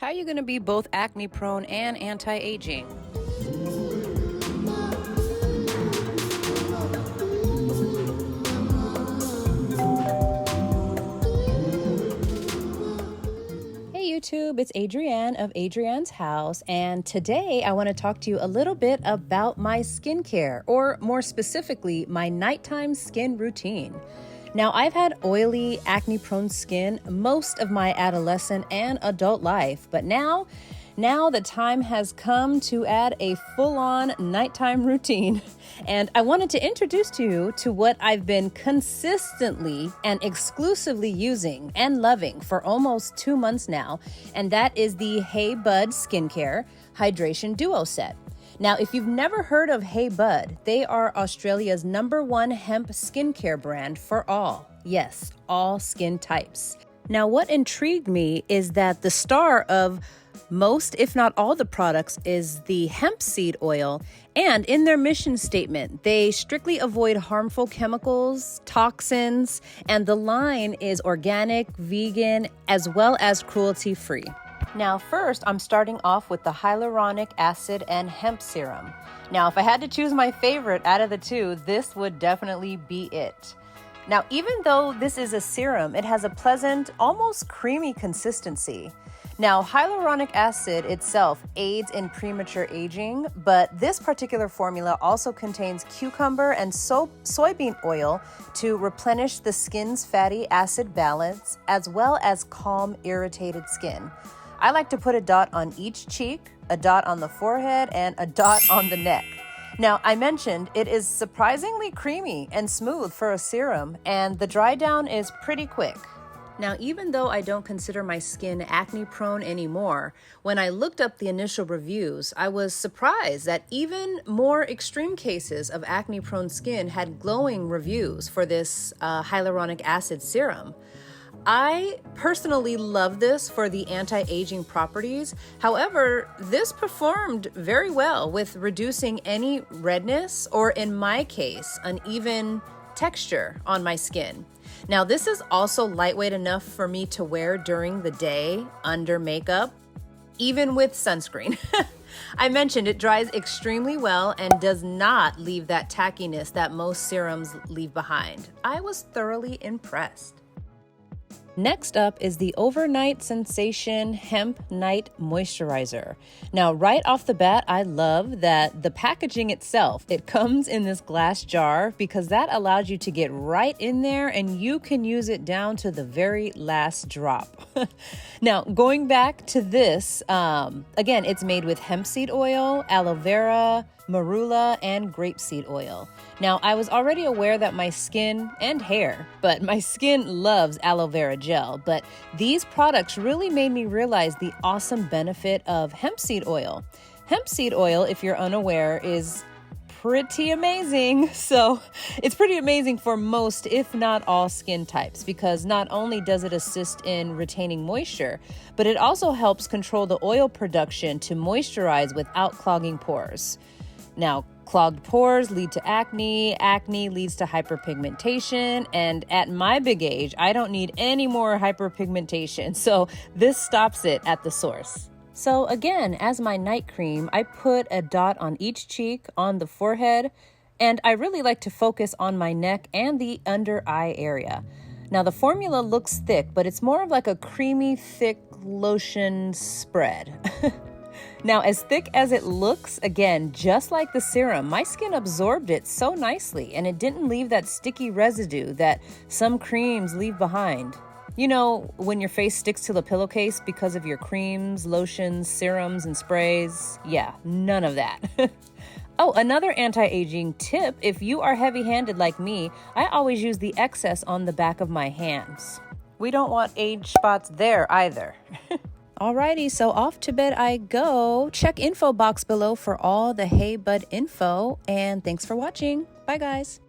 How are you going to be both acne prone and anti-aging? Hey YouTube, it's Adrienne of Adrienne's House, and today I want to talk to you a little bit about my skincare, or more specifically, my nighttime skin routine. Now, I've had oily, acne-prone skin most of my adolescent and adult life, but now the time has come to add a full-on nighttime routine. And I wanted to introduce to you to what I've been consistently and exclusively using and loving for almost 2 months now, and that is the Hey Bud Skincare Hydration Duo Set. Now, if you've never heard of Hey Bud, they are Australia's #1 hemp skincare brand for all. Yes, all skin types. Now, what intrigued me is that the star of most, if not all, the products is the hemp seed oil, and in their mission statement, they strictly avoid harmful chemicals, toxins, and the line is organic, vegan, as well as cruelty-free. Now, first, I'm starting off with the hyaluronic acid and hemp serum. Now, if I had to choose my favorite out of the two, this would definitely be it. Now, even though this is a serum, it has a pleasant, almost creamy consistency. Now, hyaluronic acid itself aids in premature aging, but this particular formula also contains cucumber and soybean oil to replenish the skin's fatty acid balance, as well as calm irritated skin. I like to put a dot on each cheek, a dot on the forehead, and a dot on the neck. Now, I mentioned it is surprisingly creamy and smooth for a serum, and the dry down is pretty quick. Now, even though I don't consider my skin acne prone anymore, when I looked up the initial reviews, I was surprised that even more extreme cases of acne prone skin had glowing reviews for this hyaluronic acid serum. I personally love this for the anti-aging properties. However, this performed very well with reducing any redness or, in my case, uneven texture on my skin. Now, this is also lightweight enough for me to wear during the day under makeup, even with sunscreen. I mentioned it dries extremely well and does not leave that tackiness that most serums leave behind. I was thoroughly impressed. Next up is the Overnight Sensation Hemp Night Moisturizer. Now, right off the bat, I love that the packaging itself, it comes in this glass jar because that allows you to get right in there and you can use it down to the very last drop. Now, going back to this, again, it's made with hemp seed oil, aloe vera, marula, and grapeseed oil. Now, I was already aware that my skin and hair, but my skin loves aloe vera gel, but these products really made me realize the awesome benefit of hemp seed oil. Hemp seed oil, if you're unaware, is pretty amazing. So it's pretty amazing for most, if not all, skin types, because not only does it assist in retaining moisture, but it also helps control the oil production to moisturize without clogging pores. Now, clogged pores lead to acne, acne leads to hyperpigmentation, and at my big age, I don't need any more hyperpigmentation, so this stops it at the source. So again, as my night cream, I put a dot on each cheek, on the forehead, and I really like to focus on my neck and the under eye area. Now, the formula looks thick, but it's more of like a creamy, thick lotion spread. Now, as thick as it looks, again, just like the serum, my skin absorbed it so nicely and it didn't leave that sticky residue that some creams leave behind. You know, when your face sticks to the pillowcase because of your creams, lotions, serums, and sprays? Yeah, none of that. Oh, another anti-aging tip, if you are heavy-handed like me, I always use the excess on the back of my hands. We don't want age spots there either. Alrighty, so off to bed I go. Check info box below for all the Hey Bud info, and thanks for watching. Bye, guys.